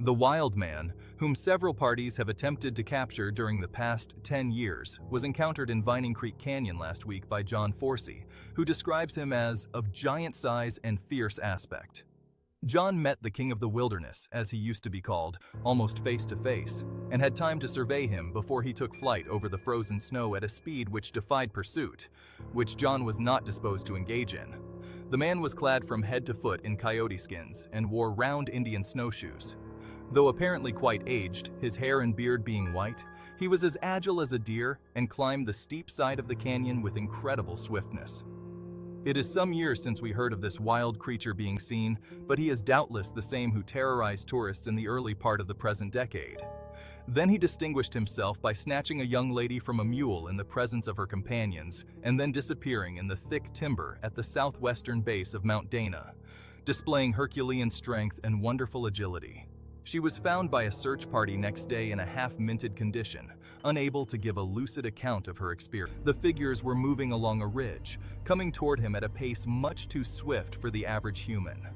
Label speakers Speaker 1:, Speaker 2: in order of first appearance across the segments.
Speaker 1: The wild man, whom several parties have attempted to capture during the past 10 years, was encountered in Vining Creek Canyon last week by John Forsey, who describes him as of giant size and fierce aspect. John met the king of the wilderness, as he used to be called, almost face to face, and had time to survey him before he took flight over the frozen snow at a speed which defied pursuit, which John was not disposed to engage in. The man was clad from head to foot in coyote skins and wore round Indian snowshoes. Though apparently quite aged, his hair and beard being white, he was as agile as a deer and climbed the steep side of the canyon with incredible swiftness. It is some years since we heard of this wild creature being seen, but he is doubtless the same who terrorized tourists in the early part of the present decade. Then he distinguished himself by snatching a young lady from a mule in the presence of her companions, and then disappearing in the thick timber at the southwestern base of Mount Dana, displaying Herculean strength and wonderful agility. She was found by a search party next day in a half-minted condition, unable to give a lucid account of her experience. The figures were moving along a ridge, coming toward him at a pace much too swift for the average human.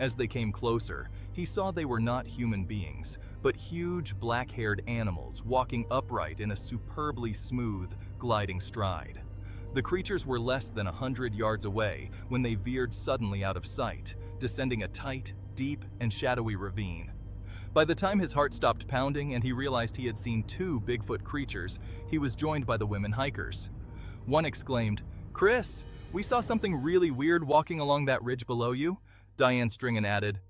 Speaker 1: As they came closer, he saw they were not human beings, but huge black-haired animals walking upright in a superbly smooth, gliding stride. The creatures were less than 100 yards away when they veered suddenly out of sight, descending a tight, deep, and shadowy ravine. By the time his heart stopped pounding and he realized he had seen two Bigfoot creatures, he was joined by the women hikers. One exclaimed, "Chris, we saw something really weird walking along that ridge below you." Diane Stringen added,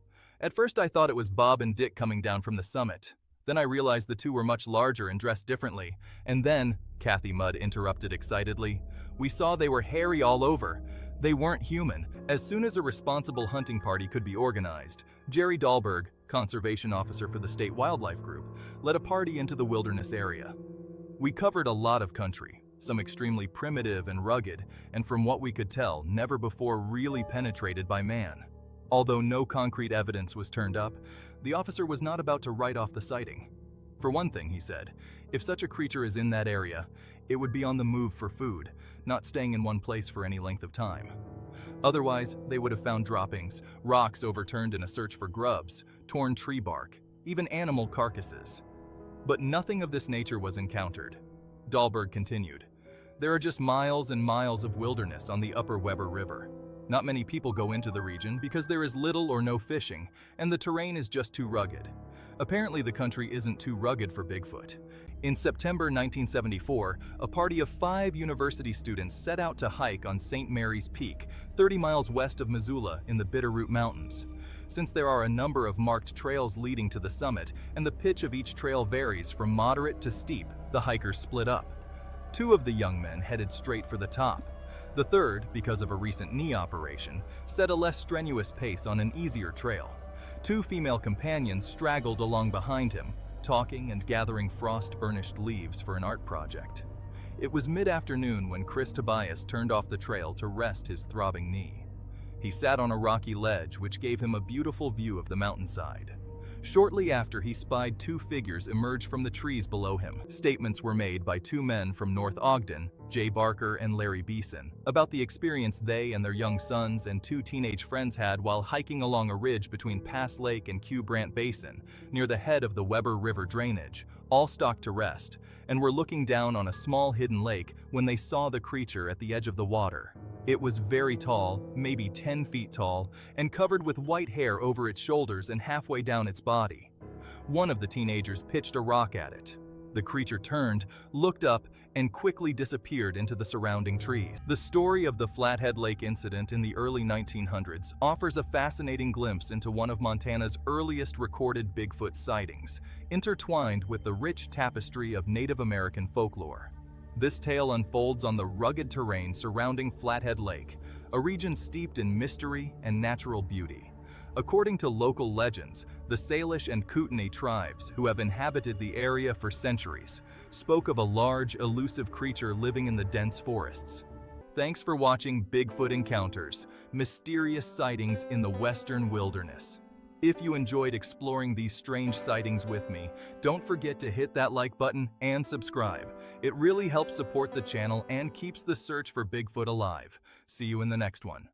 Speaker 1: "At first I thought it was Bob and Dick coming down from the summit. Then I realized the two were much larger and dressed differently. And then," Kathy Mudd interrupted excitedly, "we saw they were hairy all over. They weren't human." As soon as a responsible hunting party could be organized, Jerry Dahlberg, conservation officer for the State Wildlife Group, led a party into the wilderness area. We covered a lot of country, some extremely primitive and rugged, and from what we could tell, never before really penetrated by man. Although no concrete evidence was turned up, the officer was not about to write off the sighting. For one thing, he said, if such a creature is in that area, it would be on the move for food, not staying in one place for any length of time. Otherwise, they would have found droppings, rocks overturned in a search for grubs, torn tree bark, even animal carcasses. But nothing of this nature was encountered. Dahlberg continued, "There are just miles and miles of wilderness on the upper Weber River. Not many people go into the region because there is little or no fishing, and the terrain is just too rugged. Apparently the country isn't too rugged for Bigfoot. In September 1974, a party of 5 university students set out to hike on St. Mary's Peak, 30 miles west of Missoula in the Bitterroot Mountains. Since there are a number of marked trails leading to the summit, and the pitch of each trail varies from moderate to steep, the hikers split up. 2 of the young men headed straight for the top. The third, because of a recent knee operation, set a less strenuous pace on an easier trail. 2 female companions straggled along behind him, talking and gathering frost-burnished leaves for an art project. It was mid-afternoon when Chris Tobias turned off the trail to rest his throbbing knee. He sat on a rocky ledge which gave him a beautiful view of the mountainside. Shortly after, he spied 2 figures emerge from the trees below him. Statements were made by 2 men from North Ogden, Jay Barker and Larry Beeson, about the experience they and their young sons and 2 teenage friends had while hiking along a ridge between Pass Lake and Q Brant Basin, near the head of the Weber River drainage, all stopped to rest, and were looking down on a small hidden lake when they saw the creature at the edge of the water. It was very tall, maybe 10 feet tall, and covered with white hair over its shoulders and halfway down its body. One of the teenagers pitched a rock at it. The creature turned, looked up, and quickly disappeared into the surrounding trees. The story of the Flathead Lake incident in the early 1900s offers a fascinating glimpse into one of Montana's earliest recorded Bigfoot sightings, intertwined with the rich tapestry of Native American folklore. This tale unfolds on the rugged terrain surrounding Flathead Lake, a region steeped in mystery and natural beauty. According to local legends, the Salish and Kootenai tribes, who have inhabited the area for centuries, spoke of a large, elusive creature living in the dense forests. Thanks for watching Bigfoot Encounters, Mysterious Sightings in the Western Wilderness. If you enjoyed exploring these strange sightings with me, don't forget to hit that like button and subscribe. It really helps support the channel and keeps the search for Bigfoot alive. See you in the next one.